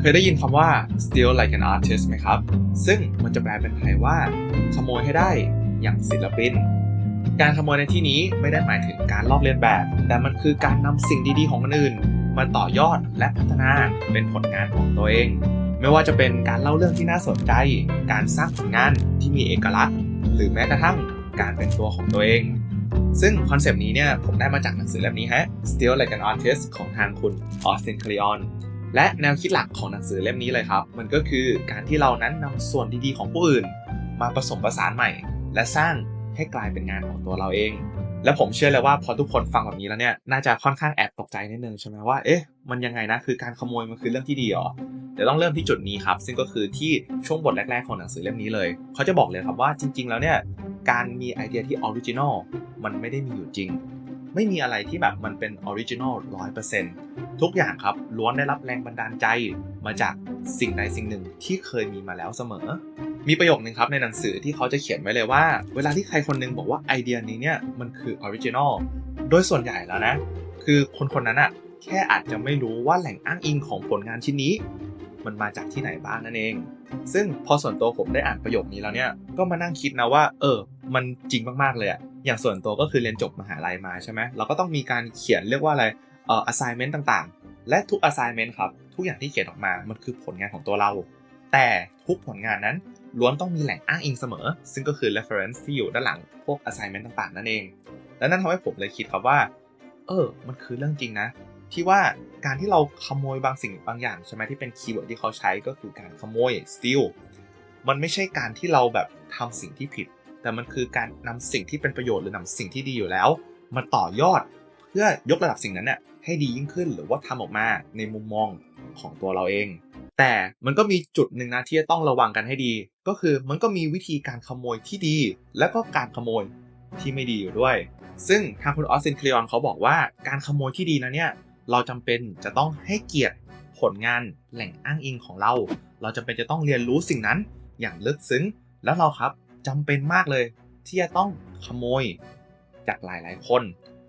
ยได้ยินคำว่า steal like an artist ไหมครับซึ่งมันจะแปลเป็นไทยว่าขโมยให้ได้อย่างศิลปินการขโมยในที่นี้ไม่ได้หมายถึงการลอกเลียนแบบแต่มันคือการนำสิ่งดีๆของคนอื่นมาต่อยอดและพัฒนาเป็นผลงานของตัวเองไม่ว่าจะเป็นการเล่าเรื่องที่น่าสนใจการสร้างผลงานที่มีเอกลักษณ์หรือแม้กระทั่งการเป็นตัวของตัวเองซึ่งคอนเซปต์นี้เนี่ยผมได้มาจากหนังสือเล่มนี้ฮะ Steal Like an Artist ของทางคุณออสติน คาริออนและแนวคิดหลักของหนังสือเล่มนี้เลยครับมันก็คือการที่เรานั้นนำส่วนดีๆของผู้อื่นมาผสมผสานใหม่และสร้างให้กลายเป็นงานของตัวเราเองและผมเชื่อเลยว่าพอทุกคนฟังแบบนี้แล้วเนี่ยน่าจะค่อนข้างแอบตกใจนิดนึงใช่ไหมว่าเอ๊ะมันยังไงนะคือการขโมยมันคือเรื่องที่ดีหรอเดี๋ยวต้องเริ่มที่จุดนี้ครับซึ่งก็คือที่ช่วงบทแรกๆของหนังสือเล่มนี้เลยเขาจะบอกเลยครับว่าจริงๆแล้วเนี่ยการมีไอเดียที่ออริจินอลมันไม่ได้มีอยู่จริงไม่มีอะไรที่แบบมันเป็นออริจินอล 100% ทุกอย่างครับล้วนได้รับแรงบันดาลใจมาจากสิ่งใดสิ่งหนึ่งที่เคยมีมาแล้วเสมอมีประโยคนึงครับในหนังสือที่เขาจะเขียนไว้เลยว่าเวลาที่ใครคนนึงบอกว่าไอเดียนี้เนี่ยมันคือออริจินอลโดยส่วนใหญ่แล้วนะคือคนคนนั้นอะแค่อาจจะไม่รู้ว่าแหล่งอ้างอิงของผลงานชิ้นนี้มันมาจากที่ไหนบ้างนั่นเองซึ่งพอส่วนตัวผมได้อ่านประโยคนี้แล้วเนี่ยก็มานั่งคิดนะว่ามันจริงมากๆเลยอะอย่างส่วนตัวก็คือเรียนจบมหาลัยมาใช่ไหมเราก็ต้องมีการเขียนเรียกว่าอะไรassignment ต่างๆและทุก assignment ครับทุกอย่างที่เขียนออกมามันคือผลงานของตัวเราแต่ทุกผลงานนั้นล้วนต้องมีแหล่งอ้างอิงเสมอซึ่งก็คือ reference ที่อยู่ด้านหลังพวก assignment ต่างๆนั่นเองและนั่นทำให้ผมเลยคิดครับว่ามันคือเรื่องจริงนะที่ว่าการที่เราขโมยบางสิ่งบางอย่างใช่ไหมที่เป็นคีย์เวิร์ดที่เขาใช้ก็คือการขโมย steal มันไม่ใช่การที่เราแบบทำสิ่งที่ผิดแต่มันคือการนำสิ่งที่เป็นประโยชน์หรือนำสิ่งที่ดีอยู่แล้วมาต่อยอดเพื่อยกระดับสิ่งนั้นเนี่ยให้ดียิ่งขึ้นหรือว่าทำออกมาในมุมมองของตัวเราเองแต่มันก็มีจุดหนึ่งนะที่จะต้องระวังกันให้ดีก็คือมันก็มีวิธีการขโมยที่ดีและก็การขโมยที่ไม่ดีอยู่ด้วยซึ่งทางคุณออสติน คาริออนเขาบอกว่าการขโมยที่ดีนะเนี่ยเราจำเป็นจะต้องให้เกียรติผลงานแหล่งอ้างอิงของเราจำเป็นจะต้องเรียนรู้สิ่งนั้นอย่างลึกซึ้งแล้วเราครับจำเป็นมากเลยที่จะต้องขโมยจากหลายๆคน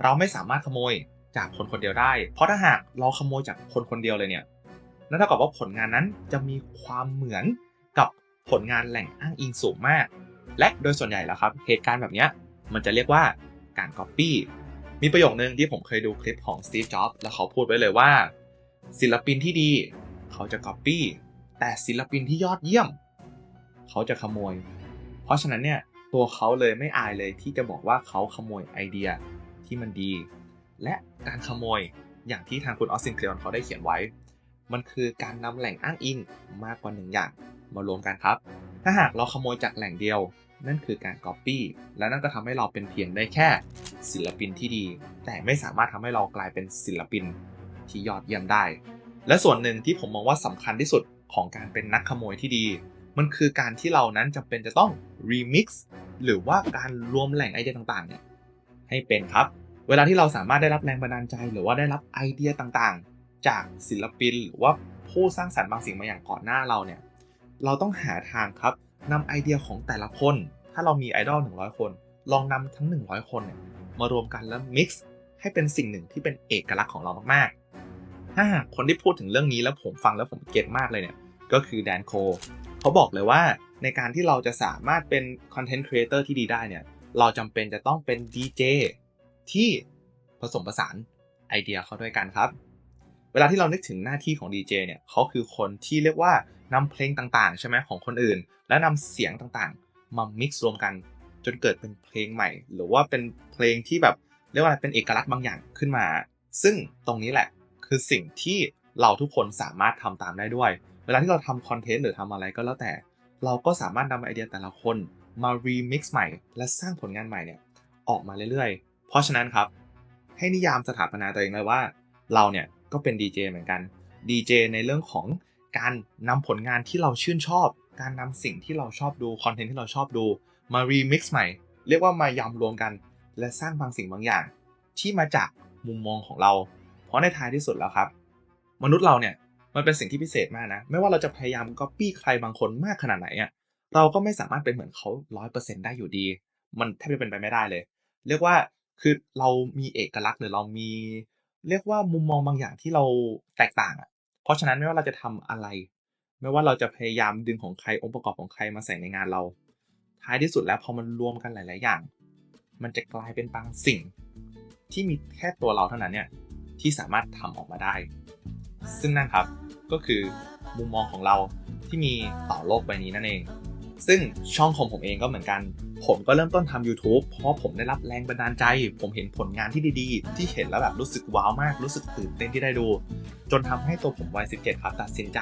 เราไม่สามารถขโมยจากคนคนเดียวได้เพราะถ้าหากเราขโมยจากคนคนเดียวเลยเนี่ยนั่นเท่ากับว่าผลงานนั้นจะมีความเหมือนกับผลงานแหล่งอ้างอิงสูงมากและโดยส่วนใหญ่แล้วครับเหตุการณ์แบบนี้มันจะเรียกว่าการก๊อปปี้มีประโยคนึงที่ผมเคยดูคลิปของสตีฟ จ็อบส์แล้วเขาพูดไว้เลยว่าศิลปินที่ดีเขาจะก๊อปปี้แต่ศิลปินที่ยอดเยี่ยมเขาจะขโมยเพราะฉะนั้นเนี่ยตัวเขาเลยไม่อายเลยที่จะบอกว่าเขาขโมยไอเดียที่มันดีและการขโมยอย่างที่ทางคุณออสติน คาริออนเขาได้เขียนไว้มันคือการนำแหล่งอ้างอิงมากกว่า1อย่างมารวมกันครับถ้าหากเราขโมยจากแหล่งเดียวนั่นคือการก๊อปปี้และนั่นก็ทำให้เราเป็นเพียงได้แค่ศิลปินที่ดีแต่ไม่สามารถทำให้เรากลายเป็นศิลปินที่ยอดเยี่ยมได้และส่วนหนึ่งที่ผมมองว่าสำคัญที่สุดของการเป็นนักขโมยที่ดีมันคือการที่เรานั้นจำเป็นจะต้อง remix หรือว่าการรวมแหล่งไอเดียต่างๆเนี่ยให้เป็นครับเวลาที่เราสามารถได้รับแรงบันดาลใจหรือว่าได้รับไอเดียต่างๆจากศิลปินหรือว่าผู้สร้างสรรค์บางสิ่งบางอย่างก่อนหน้าเราเนี่ยเราต้องหาทางครับนำไอเดียของแต่ละคนถ้าเรามีไอดอล100คนลองนำทั้ง100คนเนี่ยมารวมกันแล้ว mix ให้เป็นสิ่งหนึ่งที่เป็นเอกลักษณ์ของเรามากๆถ้าหากคนที่พูดถึงเรื่องนี้แล้วผมฟังแล้วผมเก็ตมากเลยเนี่ยก็คือแดนโคเขาบอกเลยว่าในการที่เราจะสามารถเป็นคอนเทนต์ครีเอเตอร์ที่ดีได้เนี่ยเราจำเป็นจะต้องเป็นดีเจที่ผสมผสานไอเดียเข้าด้วยกันครับเวลาที่เรานึกถึงหน้าที่ของดีเจเนี่ยเขาคือคนที่เรียกว่านำเพลงต่างๆใช่ไหมของคนอื่นและนำเสียงต่างๆมา mix รวมกันจนเกิดเป็นเพลงใหม่หรือว่าเป็นเพลงที่แบบเรียกว่าเป็นเอกลักษณ์บางอย่างขึ้นมาซึ่งตรงนี้แหละคือสิ่งที่เราทุกคนสามารถทำตามได้ด้วยเวลาที่เราทำคอนเทนต์หรือทำอะไรก็แล้วแต่เราก็สามารถนำไอเดียแต่ละคนมา remix ใหม่และสร้างผลงานใหม่เนี่ยออกมาเรื่อยๆเพราะฉะนั้นครับให้นิยามสถาปนาตัวเองเลยว่าเราเนี่ยก็เป็นดีเจเหมือนกันดีเจในเรื่องของการนำผลงานที่เราชื่นชอบการนำสิ่งที่เราชอบดูคอนเทนต์ที่เราชอบดูมา remix ใหม่เรียกว่ามายำรวมกันและสร้างบางสิ่งบางอย่างที่มาจากมุมมองของเราเพราะในท้ายที่สุดแล้วครับมนุษย์เราเนี่ยมันเป็นสิ่งที่พิเศษมากนะไม่ว่าเราจะพยายามก๊อปปี้ใครบางคนมากขนาดไหนอะเราก็ไม่สามารถเป็นเหมือนเขา 100% ได้อยู่ดีมันแทบจะเป็นไปไม่ได้เลยเรียกว่าคือเรามีเอกลักษณ์หรือเรามีเรียกว่ามุมมองบางอย่างที่เราแตกต่างอะ เพราะฉะนั้นไม่ว่าเราจะทำอะไรไม่ว่าเราจะพยายามดึงของใครองค์ประกอบของใครมาใส่ในงานเราท้ายที่สุดแล้วพอมันรวมกันหลายๆอย่างมันจะกลายเป็นบางสิ่งที่มีแค่ตัวเราเท่านั้นเนี่ยที่สามารถทำออกมาได้ซึ่งนั่นครับก็คือมุมมองของเราที่มีต่อโลกใบนี้นั่นเองซึ่งช่องของผมเองก็เหมือนกันผมก็เริ่มต้นทำ YouTube เพราะผมได้รับแรงบันดาลใจผมเห็นผลงานที่ดีๆที่เห็นแล้วแบบรู้สึกว้าวมากรู้สึกตื่นเต้นที่ได้ดูจนทำให้ตัวผมวัย 17 ครับตัดสินใจ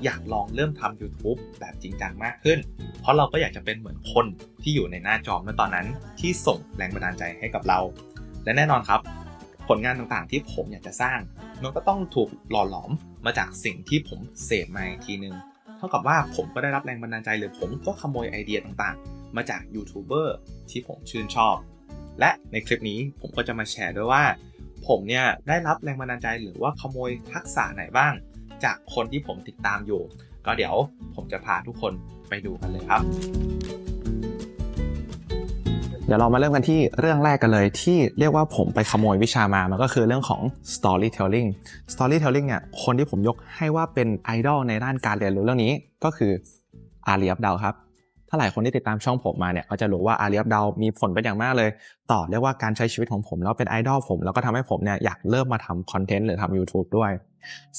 อยากลองเริ่มทำ YouTube แบบจริงจังมากขึ้นเพราะเราก็อยากจะเป็นเหมือนคนที่อยู่ในหน้าจอเมื่อตอนนั้นที่ส่งแรงบันดาลใจให้กับเราและแน่นอนครับผลงานต่างๆที่ผมอยากจะสร้างมันก็ต้องถูกหล่อหลอมมาจากสิ่งที่ผมเสพมาอีกทีนึงเท่ากับว่าผมก็ได้รับแรงบันดาลใจหรือผมก็ขโมยไอเดียต่างๆมาจากยูทูบเบอร์ที่ผมชื่นชอบและในคลิปนี้ผมก็จะมาแชร์ด้วยว่าผมเนี่ยได้รับแรงบันดาลใจหรือว่าขโมยทักษะไหนบ้างจากคนที่ผมติดตามอยู่ก็เดี๋ยวผมจะพาทุกคนไปดูกันเลยครับเดี๋ยวเรามาเริ่มกันที่เรื่องแรกกันเลยที่เรียกว่าผมไปขโมยวิชามามันก็คือเรื่องของ storytelling เนี่ยคนที่ผมยกให้ว่าเป็นไอดอลในด้านการเรียนรู้เรื่องนี้ก็คืออาลี อับดัลครับถ้าหลายคนที่ติดตามช่องผมมาเนี่ยก็จะรู้ว่าอาลี อับดัลมีผลเป็นอย่างมากเลยต่อเรียกว่าการใช้ชีวิตของผมแล้วเป็นไอดอลผมแล้วก็ทำให้ผมเนี่ยอยากเริ่มมาทำคอนเทนต์หรือทำ YouTube ด้วย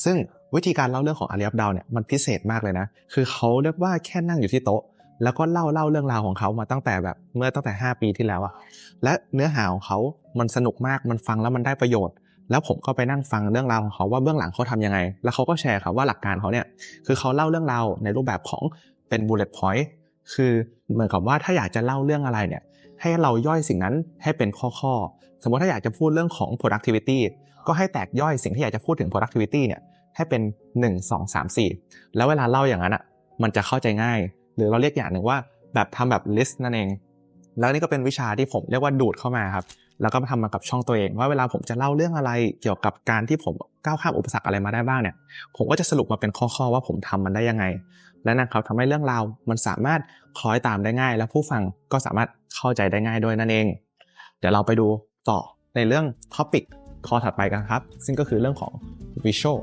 ซึ่งวิธีการเล่าเรื่องของอาลี อับดัลเนี่ยมันพิเศษมากเลยนะคือเขาเรียกว่าแค่นั่งอยู่ที่โต๊ะแล้วก็เล่าเรื่องราวของเขามาตั้งแต่5 ปีที่แล้วอะและเนื้อหาของเขามันสนุกมากมันฟังแล้วมันได้ประโยชน์แล้วผมก็ไปนั่งฟังเรื่องราวของเขาว่าเบื้องหลังเขาทำยังไงแล้วเขาก็แชร์ครับว่าหลักการเขาเนี่ยคือเขาเล่าเรื่องราวในรูปแบบของเป็น bullet point คือเหมือนกับว่าถ้าอยากจะเล่าเรื่องอะไรเนี่ยให้เราย่อยสิ่งนั้นให้เป็นข้อสมมติถ้าอยากจะพูดเรื่องของ productivity ก็ให้แตกย่อยสิ่งที่อยากจะพูดถึง productivity เนี่ยให้เป็น1 2 3 4แล้วเวลาเล่าอย่างนั้นอ่ะมันจะเข้าใจง่ายหรือเราเรียกอย่างหนึ่งว่าแบบทำแบบ list นั่นเองแล้วนี่ก็เป็นวิชาที่ผมเรียกว่าดูดเข้ามาครับแล้วก็ทำมากับช่องตัวเองว่าเวลาผมจะเล่าเรื่องอะไรเกี่ยวกับการที่ผมก้าวข้ามอุปสรรคอะไรมาได้บ้างเนี่ยผมก็จะสรุปมาเป็นข้อๆว่าผมทำมันได้ยังไงและนะครับทำให้เรื่องราวมันสามารถคล้อยตามได้ง่ายและผู้ฟังก็สามารถเข้าใจได้ง่ายด้วยนั่นเองเดี๋ยวเราไปดูต่อในเรื่อง topic ข้อถัดไปกันครับซึ่งก็คือเรื่องของ visual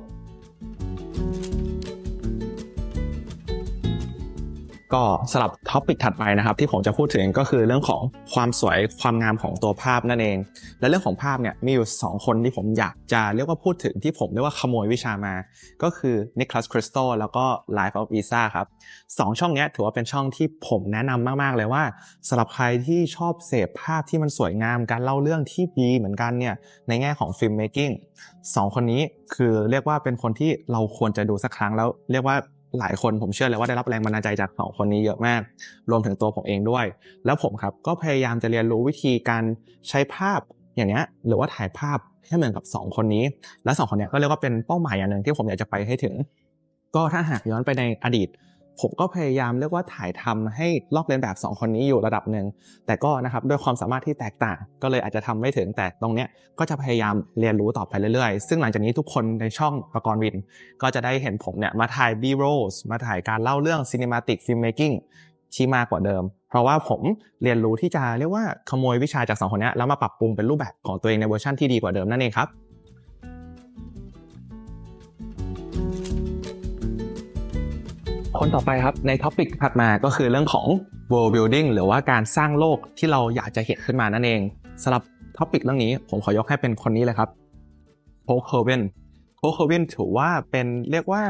ก็สำหรับท็อปิกถัดไปนะครับที่ผมจะพูดถึงก็คือเรื่องของความสวยความงามของตัวภาพนั่นเองและเรื่องของภาพเนี่ยมีอยู่2คนที่ผมอยากจะเรียกว่าพูดถึงที่ผมเรียกว่าขโมยวิชามาก็คือนิโคลัสคริสโตแล้วก็ Life of Isa ครับ2ช่องนี้ถือว่าเป็นช่องที่ผมแนะนำมากๆเลยว่าสำหรับใครที่ชอบเสพภาพที่มันสวยงามการเล่าเรื่องที่ดีเหมือนกันเนี่ยในแง่ของฟิล์มเมคกิ้ง2คนนี้คือเรียกว่าเป็นคนที่เราควรจะดูสักครั้งแล้วเรียกว่าหลายคนผมเชื่อเลยว่าได้รับแรงบันดาลใจจาก2คนนี้เยอะมากรวมถึงตัวผมเองด้วยแล้วผมครับก็พยายามจะเรียนรู้วิธีการใช้ภาพอย่างเนี้ยหรือว่าถ่ายภาพให้เหมือนกับ2คนนี้และ2คนเนี้ยก็เรียกว่าเป็นเป้าหมายอย่างนึงที่ผมอยากจะไปให้ถึงก็ถ้าหากย้อนไปในอดีตผมก็พยายามเรียกว่าถ่ายทำให้ลอกเลียนแบบ2คนนี้อยู่ระดับนึงแต่ก็นะครับด้วยความสามารถที่แตกต่างก็เลยอาจจะทำไม่ถึงแต่ตรงเนี้ยก็จะพยายามเรียนรู้ต่อไปเรื่อยๆซึ่งหลังจากนี้ทุกคนในช่องประกรณ์วินก็จะได้เห็นผมเนี่ยมาถ่าย B-rolls มาถ่ายการเล่าเรื่อง cinematic filmmaking ที่มากกว่าเดิมเพราะว่าผมเรียนรู้ที่จะเรียกว่าขโมยวิชาจาก2คนนี้แล้วมาปรับปรุงเป็นรูปแบบของตัวเองในเวอร์ชันที่ดีกว่าเดิมนั่นเองครับคนต่อไปครับในท็อปิกถัดมาก็คือเรื่องของ world building หรือว่าการสร้างโลกที่เราอยากจะเห็นขึ้นมานั่นเองสำหรับท็อปิกเรื่องนี้ผมขอยกให้เป็นคนนี้เลยครับโคล เคอร์วินถือว่าเป็นเรียกว่า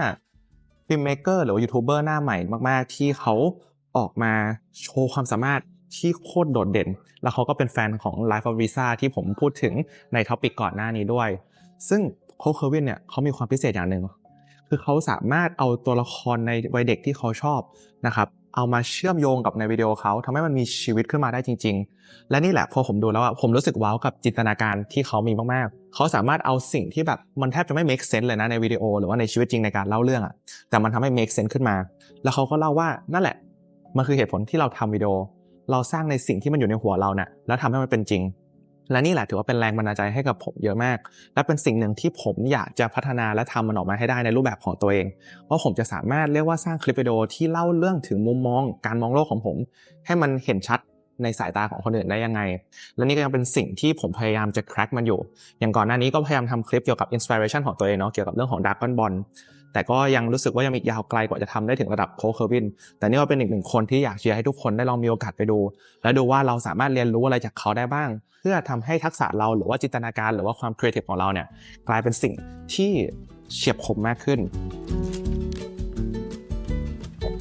ฟิล์มเมเกอร์หรือว่ายูทูบเบอร์หน้าใหม่มากๆที่เขาออกมาโชว์ความสามารถที่โคตรโดดเด่นแล้วเขาก็เป็นแฟนของ Life of Isa ที่ผมพูดถึงในท็อปิกก่อนหน้านี้ด้วยซึ่งโคล เคอร์วินเนี่ยเขามีความพิเศษอย่างหนึ่งคือเขาสามารถเอาตัวละครในวัยเด็กที่เขาชอบนะครับเอามาเชื่อมโยงกับในวิดีโอเขาทำให้มันมีชีวิตขึ้นมาได้จริงๆและนี่แหละพอผมดูแล้วผมรู้สึกว้าวกับจินตนาการที่เขามีมากๆเขาสามารถเอาสิ่งที่แบบมันแทบจะไม่ make sense เลยนะในวิดีโอหรือว่าในชีวิตจริงในการเล่าเรื่องแต่มันทำให้ make sense ขึ้นมาแล้วเขาก็เล่าว่านั่นแหละมันคือเหตุผลที่เราทำวิดีโอเราสร้างในสิ่งที่มันอยู่ในหัวเราเนี่ยแล้วทำให้มันเป็นจริงและนี่แหละถือว่าเป็นแรงบันดาลใจให้กับผมเยอะมากและเป็นสิ่งหนึ่งที่ผมอยากจะพัฒนาและทำมันออกมาให้ได้ในรูปแบบของตัวเองเพราะผมจะสามารถเรียกว่าสร้างคลิปวิดีโอที่เล่าเรื่องถึงมุมมองการมองโลกของผมให้มันเห็นชัดในสายตาของคนอื่นได้ยังไงและนี่ก็ยังเป็นสิ่งที่ผมพยายามจะ crack มันอยู่อย่างก่อนหน้านี้ก็พยายามทำคลิปเกี่ยวกับ inspiration ของตัวเองเนาะเกี่ยวกับเรื่องของ Dragon Ball แต่ก็ยังรู้สึกว่ายังอีกยาวไกลกว่าจะทำได้ถึงระดับโค้ชเคอร์วินแต่นี่ก็เป็นอีกหนึ่งคนที่อยากเชียร์ให้ทุกคนได้ลองมีโอกาสไปดูและดูว่าเราสามารถเรียนรู้อะไรจากเขาได้บ้างเพื่อทำให้ทักษะเราหรือว่าจินตนาการหรือว่าความครีเอทีฟของเราเนี่ยกลายเป็นสิ่งที่เฉียบคมมากขึ้น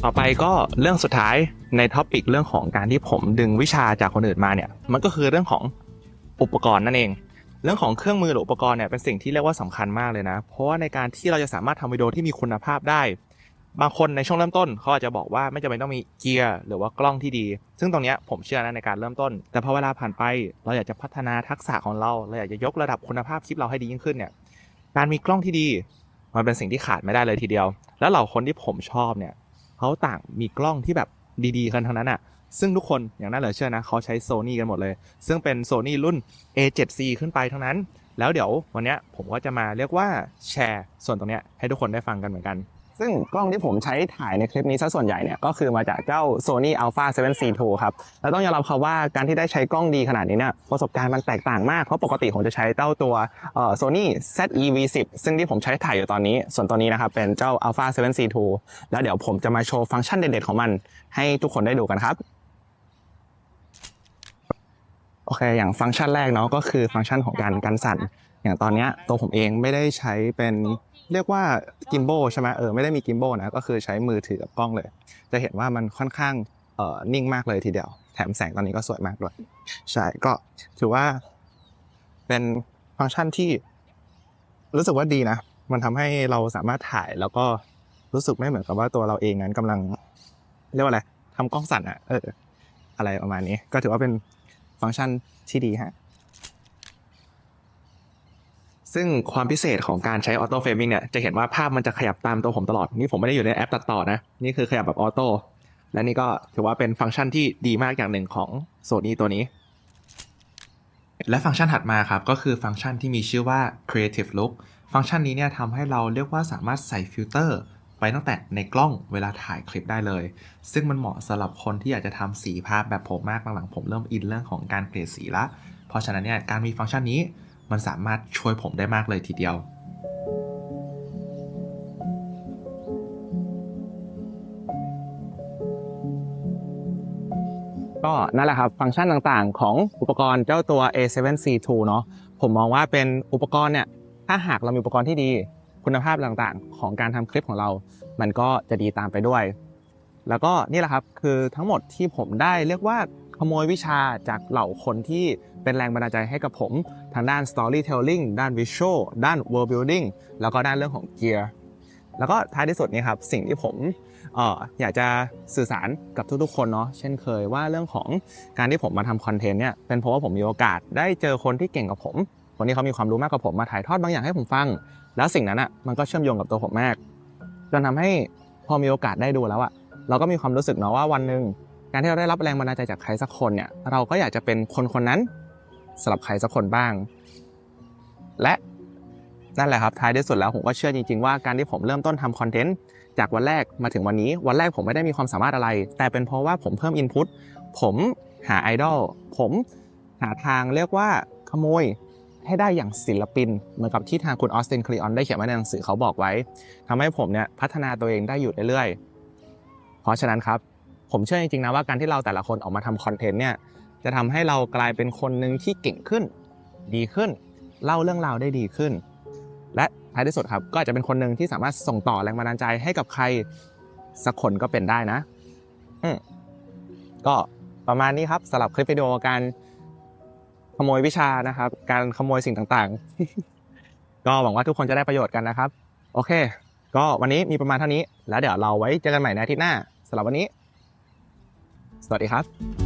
ต่อไปก็เรื่องสุดท้ายในท็อปิกเรื่องของการที่ผมดึงวิชาจากคนอื่นมาเนี่ยมันก็คือเรื่องของอุปกรณ์นั่นเองเรื่องของเครื่องมือหรืออุปกรณ์เนี่ยเป็นสิ่งที่เรียกว่าสำคัญมากเลยนะเพราะว่าในการที่เราจะสามารถทำวิดีโอที่มีคุณภาพได้บางคนในช่วงเริ่มต้นเขาอาจจะบอกว่าไม่จำเป็นต้องมีเกียร์หรือว่ากล้องที่ดีซึ่งตรงนี้ผมเชื่อนะในการเริ่มต้นแต่พอเวลาผ่านไปเราอยากจะพัฒนาทักษะของเราอยากจะยกระดับคุณภาพคลิปเราให้ดียิ่งขึ้นเนี่ยการมีกล้องที่ดีมันเป็นสิ่งที่ขาดไม่ได้เลยทีเดียวแล้วเหล่าคนที่ผมชอบเนี่ยเขาต่างมีกล้องที่แบบดีๆกันทั้งนั้นอ่ะซึ่งทุกคนอย่างน่าเหลือเชื่อนะเขาใช้ Sony กันหมดเลยซึ่งเป็น Sony รุ่น A7C ขึ้นไปทั้งนั้นแล้วเดี๋ยววันนี้ผมก็จะมาเรียกว่าแชร์ส่วนตรงนี้ให้ทุกคนได้ฟังกันเหมือนกันซึ่งกล้องที่ผมใช้ถ่ายในคลิปนี้ซะส่วนใหญ่เนี่ยก็คือมาจากเจ้า Sony Alpha 7C II ครับแล้วต้องยอมรับครับว่าการที่ได้ใช้กล้องดีขนาดนี้เนี่ยประสบการณ์มันแตกต่างมากเพราะปกติผมจะใช้เจ้าตัวSony ZE-V10 ซึ่งที่ผมใช้ถ่ายอยู่ตอนนี้ส่วนตัวนี้นะครับเป็นเจ้า Alpha 7C II แล้วเดี๋ยวผมจะมาโชว์ฟังก์ชันเด็ดๆของมันให้ทุกคนได้ดูกันครับโอเคอย่างฟังก์ชันแรกเนาะก็คือฟังก์ชันของการกันสั่นอย่างตอนนี้ตัวผมเองไม่ได้ใช้เป็นเรียกว่ากิมโบใช่ไหมไม่ได้มีกิมโบนะก็คือใช้มือถือกับกล้องเลยจะเห็นว่ามันค่อนข้างนิ่งมากเลยทีเดียวแถมแสงตอนนี้ก็สวยมากด้วยใช่ก็ถือว่าเป็นฟังก์ชันที่รู้สึกว่าดีนะมันทำให้เราสามารถถ่ายแล้วก็รู้สึกไม่เหมือนกับว่าตัวเราเองนั้นกำลังเรียกว่าอะไรทำกล้องสั่นอ่ะอะไรประมาณนี้ก็ถือว่าเป็นฟังก์ชันที่ดีฮะซึ่งความพิเศษของการใช้ออโต้เฟรมมิ่งเนี่ยจะเห็นว่าภาพมันจะขยับตามตัวผมตลอดนี่ผมไม่ได้อยู่ในแอปตัดต่อนะนี่คือขยับแบบออโต้และนี่ก็ถือว่าเป็นฟังก์ชันที่ดีมากอย่างหนึ่งของ Sony ตัวนี้และฟังก์ชันถัดมาครับก็คือฟังก์ชันที่มีชื่อว่า Creative Look ฟังก์ชันนี้เนี่ยทำให้เราเรียกว่าสามารถใส่ฟิลเตอร์ไปตั้งแต่ในกล้องเวลาถ่ายคลิปได้เลยซึ่งมันเหมาะสำหรับคนที่อยากจะทำสีภาพแบบผมมากหลังๆผมเริ่มอินเรื่องของการเกลี่ยสีละเพราะฉะนั้นเนี่ยการมีฟังก์ชันนี้มันสามารถช่วยผมได้มากเลยทีเดียวก็นั่นแหละครับฟังก์ชันต่างๆของอุปกรณ์เจ้าตัว A7C II เนาะผมมองว่าเป็นอุปกรณ์เนี่ยถ้าหากเรามีอุปกรณ์ที่ดีคุณภาพต่างๆของการทำคลิปของเรามันก็จะดีตามไปด้วยแล้วก็นี่แหละครับคือทั้งหมดที่ผมได้เรียกว่าขโมยวิชาจากเหล่าคนที่เป็นแรงบันดาลใจให้กับผมทางด้าน storytelling ด้าน visual ด้าน world building แล้วก็ด้านเรื่องของ gear แล้วก็ท้ายที่สุดนี่ครับสิ่งที่ผมอยากจะสื่อสารกับทุกๆคนเนาะเช่นเคยว่าเรื่องของการที่ผมมาทำคอนเทนต์เนี่ยเป็นเพราะว่าผมมีโอกาสได้เจอคนที่เก่งกว่าผมคนที่เขามีความรู้มากกว่าผมมาถ่ายทอดบางอย่างให้ผมฟังแล้วสิ่งนั้นอ่ะมันก็เชื่อมโยงกับตัวผมมากจนทำให้พอมีโอกาสได้ดูแล้วอ่ะเราก็มีความรู้สึกเนาะว่าวันนึงการที่เราได้รับแรงบันดาลใจจากใครสักคนเนี่ยเราก็อยากจะเป็นคนนั้นสำหรับใครสักคนบ้างและนั่นแหละครับท้ายที่สุดแล้วผมก็เชื่อจริงๆว่าการที่ผมเริ่มต้นทำคอนเทนต์จากวันแรกมาถึงวันนี้วันแรกผมไม่ได้มีความสามารถอะไรแต่เป็นเพราะว่าผมเพิ่มอินพุตผมหาไอดอลผมหาทางเรียกว่าขโมยให้ได้อย่างศิลปินเหมือนกับที่ทางคุณออสติน คลีออนได้เขียนไว้ในหนังสือเขาบอกไว้ทำให้ผมเนี่ยพัฒนาตัวเองได้อยู่เรื่อยๆเพราะฉะนั้นครับผมเชื่อจริงๆนะว่าการที่เราแต่ละคนออกมาทำคอนเทนต์เนี่ยจะทำให้เรากลายเป็นคนหนึ่งที่เก่งขึ้นดีขึ้นเล่าเรื่องราวได้ดีขึ้นและท้ายที่สุดครับก็อาจจะเป็นคนหนึ่งที่สามารถส่งต่อแรงบันดาลใจให้กับใครสักคนก็เป็นได้นะก็ประมาณนี้ครับสำหรับคลิปวิดีโอการขโมยวิชานะครับการขโมยสิ่งต่างๆก็หวังว่าทุกคนจะได้ประโยชน์กันนะครับโอเคก็วันนี้มีประมาณเท่านี้แล้วเดี๋ยวเราไว้เจอกันใหม่ในอาทิตย์หน้าสำหรับวันนี้สวัสดีครับ